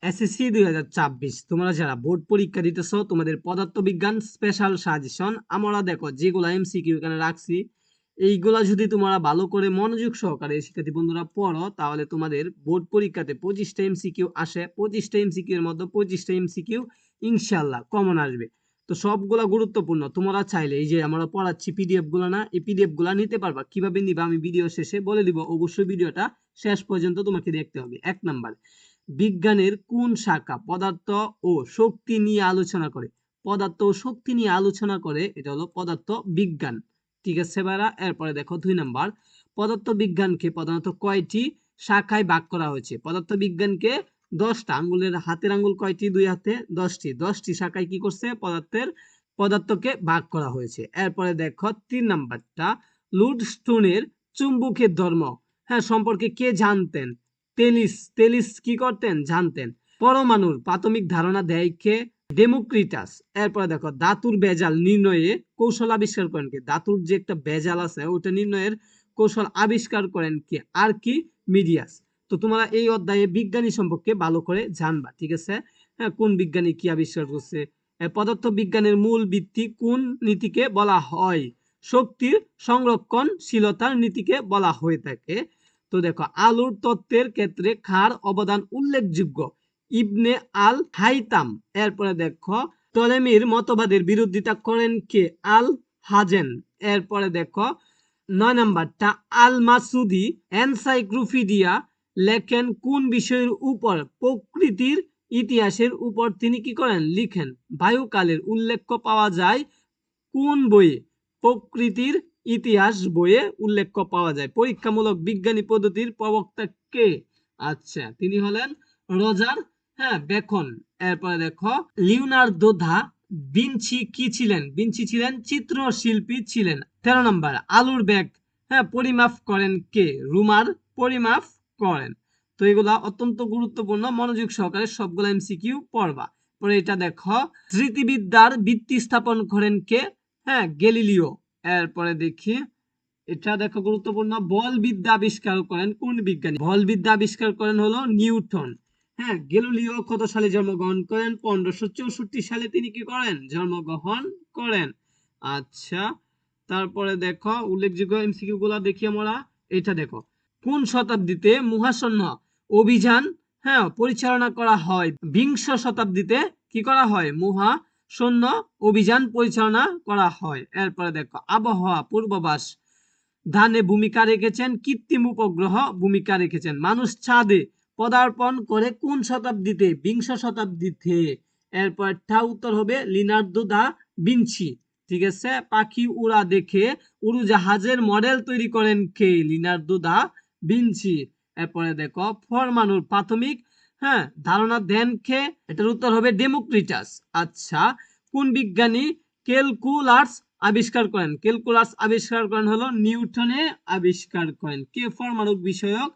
SSC 2024 তোমরা যারা board পরীক্ষা দিতেছ তোমাদের পদার্থবিজ্ঞান স্পেশাল সাজেশন আমরা দেখো যেগুলা এমসিকিউ এখানে রাখছি এইগুলা যদি তোমরা ভালো করে মনোযোগ সহকারে শিক্ষার্থী বন্ধুরা পড়ো তাহলে তোমাদের বোর্ড পরীক্ষাতে 25টা এমসিকিউ আসে, 25টা এমসিকিউ এর মধ্যে 25টা এমসিকিউ ইনশাআল্লাহ কমন আসবে। তো সবগুলা গুরুত্বপূর্ণ, তোমরা চাইলে এই যে আমরা পড়াচ্ছি পিডিএফ গুলো না, এই পিডিএফ গুলা নিতে পারবা। কিভাবে নিবা আমি ভিডিও শেষে বলে দিব, অবশ্যই ভিডিওটা শেষ পর্যন্ত তোমাকে দেখতে হবে। 1 নাম্বার, বিজ্ঞানের কোন শাখা পদার্থ ও শক্তি নিয়ে আলোচনা করে? পদার্থ ও শক্তি নিয়ে আলোচনা করে, এটা হলো পদার্থ বিজ্ঞান। ঠিক আছে ভাইরা, এরপরে দেখো 2 নাম্বার, পদার্থ বিজ্ঞানকে প্রধানত কয়টি শাখায় ভাগ করা হয়েছে? পদার্থ বিজ্ঞানকে 10টা, আঙ্গুলের হাতের আঙ্গুল কয়টি? 2 হাতে 10টি শাখায় কি করছে? পদার্থকে ভাগ করা হয়েছে। এরপরে দেখো 3 নাম্বারটা, লুডস্টোনের চুম্বকের ধর্ম হ্যাঁ সম্পর্কে কে জানতেন? তেলিস কি করতেন? জানতেন। পরমাণুর প্রাথমিক ধারণা দেয় কে? ডেমোক্রিটাস। এরপরে দেখো ধাতুর ভেজাল নির্ণয়ে কৌশল আবিষ্কার করেন কে? ধাতুর যে একটা ভেজাল আছে ওটা নির্ণয়ের কৌশল আবিষ্কার করেন কে? আর্কিমিডিয়াস। তো তোমরা এই অধ্যায়ে বিজ্ঞানী সম্পর্কে ভালো করে জানবা। ঠিক আছে, হ্যাঁ, কোন বিজ্ঞানী কি আবিষ্কার করছে। পদার্থ বিজ্ঞানের মূল ভিত্তি কোন নীতিকে বলা হয়? শক্তির সংরক্ষণশীলতার নীতিকে বলা হয়ে থাকে। তো দেখো আলুর তত্ত্বের ক্ষেত্রে কার অবদান উল্লেখযোগ্য? ইবনে আল হাইতাম। এরপরে দেখো টলেমির মতবাদের বিরোধিতা করেন কে? আল হাজেন। এরপরে দেখো 9 নাম্বারটা, আল মাসুদি এনসাইক্লোপিডিয়া লেখেন কোন বিষয়ের উপর? প্রকৃতির ইতিহাসের উপর তিনি কি করেন? লিখেন। বায়ুকালের উল্লেখ পাওয়া যায় কোন বইয়ে? প্রকৃতির ইতিহাস বইয়ে উল্লেখ পাওয়া যায়। পরীক্ষামূলক বিজ্ঞানী পদ্ধতির প্রবক্তা কে? আচ্ছা, তিনি হলেন রজার বেকন। এরপরে দেখো লিওনার্দো দা ভিঞ্চি কি ছিলেন? ভিঞ্চি ছিলেন চিত্রশিল্পী ছিলেন। 13 নম্বর, আলুর ব্যাগ পরিমাপ করেন কে? রুমার পরিমাপ করেন। তো এগুলা অত্যন্ত গুরুত্বপূর্ণ, মনোযোগ সহকারে সবগুলা এমসিকিউ পড়বা। পরে এটা দেখো ধৃতিবিদ্যার ভিত্তি স্থাপন করেন কে? গ্যালিলিও। এরপরে দেখি এটা দেখো গুরুত্বপূর্ণ, বলবিদ্যা আবিষ্কার করেন কোন বিজ্ঞানী? বলবিদ্যা আবিষ্কার করেন হলো নিউটন। গ্যালিলিও কত সালে জন্মগ্রহণ করেন? 1564 সালে তিনি কি করেন? জন্মগ্রহণ করেন। আচ্ছা, তারপরে দেখো উল্লেখযোগ্য এমসিকিউ গুলা দেখি আমরা। এটা দেখো কোন শতাব্দীতে মহাশূন্য অভিযান পরিচালনা করা হয়? বিংশ শতাব্দীতে কি করা হয়? মহাশূন্য অভিযান পরিচালনা করা হয়। এরপরে দেখো আবহাওয়া পূর্বাভাস ধানে ভূমিকা রেখেছেন? কৃত্রিম উপগ্রহ ভূমিকা রেখেছেন। মানুষ চাঁদে পদার্পণ করে কোন শতাব্দীতে? বিংশ শতাব্দীতে। এরপরটা উত্তর হবে লিওনার্দো দা ভিঞ্চি। ঠিক আছে, পাখি উড়া দেখে উড়োজাহাজের মডেল তৈরি করেন কে? Leonardo da Vinci. এরপরে দেখো পরমাণুর প্রাথমিক ধারণা দেন কে? এটার উত্তর হবে ডেমোক্রিটাস। আচ্ছা, কোন বিজ্ঞানী ক্যালকুলাস আবিষ্কার করেন? ক্যালকুলাস আবিষ্কার করেন হলো নিউটনে আবিষ্কার করেন। কে পরমাণু বিষয়ক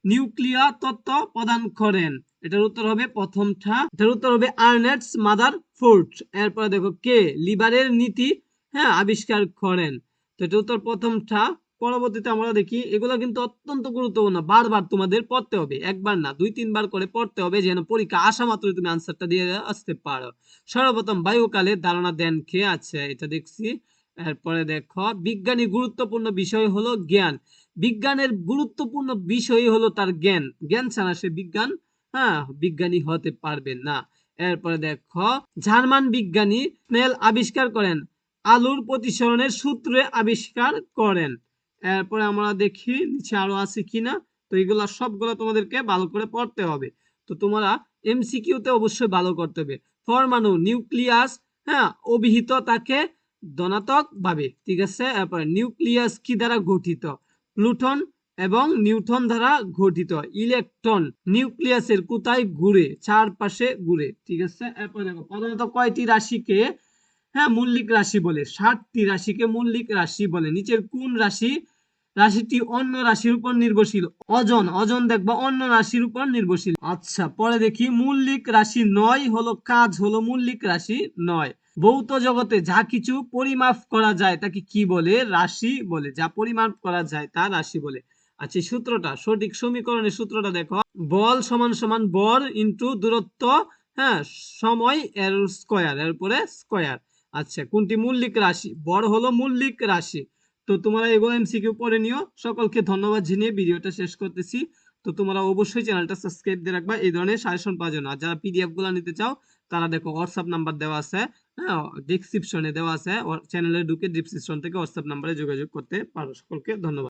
নিউক্লিয়ার তত্ত্ব প্রদান করেন? এটার উত্তর হবে প্রথমটা, এটার উত্তর হবে আর্নেস্ট মাদারফোর্ড। এরপরে দেখো কে লিবারের নীতি আবিষ্কার করেন? তো এটার উত্তর প্রথমটা। পরবর্তীতে আমরা দেখি, এগুলো কিন্তু অত্যন্ত গুরুত্বপূর্ণ, বারবার তোমাদের পড়তে হবে, একবার না 2-3 বার করে পড়তে হবে যেন পরীক্ষা আসা মাত্র তুমি আনসারটা দিয়ে আসতে পারো। সর্বপ্রথম বায়ুকালের ধারণা দেন কে? আছে এটা দেখছি। এরপরে দেখো বিজ্ঞানী গুরুত্বপূর্ণ বিষয় হলো জ্ঞান। বিজ্ঞানের গুরুত্বপূর্ণ বিষয় হলো তার জ্ঞান। জ্ঞান ছাড়া সে বিজ্ঞানী হতে পারবে না। এরপরে দেখো জার্মান বিজ্ঞানী স্নেল আবিষ্কার করেন? আলুর প্রতিসরণের সূত্রে আবিষ্কার করেন। এরপরে আমরা দেখি নিচে আরো আছে কিনা। তো এগুলা সবগুলো তোমাদেরকে ভালো করে পড়তে হবে। তো তোমরা এমসিকিউ তে অবশ্যই ভালো করতে হবে। পরমাণু নিউক্লিয়াস অভিহিত তাকে ধনাত্মক ভাবে। ঠিক আছে, এরপর নিউক্লিয়াস কি দ্বারা গঠিত? প্লুটন এবং নিউট্রন দ্বারা গঠিত। ইলেকট্রন নিউক্লিয়াসের কোথায় ঘুরে? চারপাশে ঘুরে। ঠিক আছে, এরপর দেখো প্রধানত কয়টি রাশিকে মৌলিক রাশি বলে? 7টি রাশিকে মৌলিক রাশি বলে। নিচের কোন রাশিটি অন্য রাশির উপর নির্ভরশীল? অজন দেখবা অন্য রাশির উপর নির্ভরশীল। আচ্ছা, পরে দেখি মৌলিক রাশি 9 হলো কাজ হলো মৌলিক রাশি 9। ভৌত জগতে যা কিছু পরিমাপ করা যায় তাকে কি বলে? রাশি বলে। যা পরিমাপ করা যায় তা রাশি বলে। আচ্ছা, সূত্রটা সঠিক সমীকরণের সূত্রটা দেখো, বল সমান সমান ভর ইনটু দূরত্ব, হ্যাঁ, সময় এর স্কয়ার, এরপরে স্কয়ার। আচ্ছা, কোনটি মৌলিক রাশি? ভর হলো মৌলিক রাশি। তো তোমরা এগুলো এমসিকিউ পড়ে নিও। সকলকে ধন্যবাদ জানিয়ে ভিডিওটা শেষ করতেছি। তো তোমরা অবশ্যই চ্যানেলটা সাবস্ক্রাইব দিয়ে রাখবা এই ধরনের সাজেশন পাওয়ার জন্য। আর যারা পিডিএফ গুলো নিতে চাও তারা দেখো হোয়াটসঅ্যাপ নাম্বার দেওয়া আছে, হ্যাঁ, ডিসক্রিপশনে দেওয়া আছে, চ্যানেলে ঢুকে ডিসক্রিপশন থেকে হোয়াটসঅ্যাপ নাম্বারে যোগাযোগ করতে পারো। সকলকে ধন্যবাদ।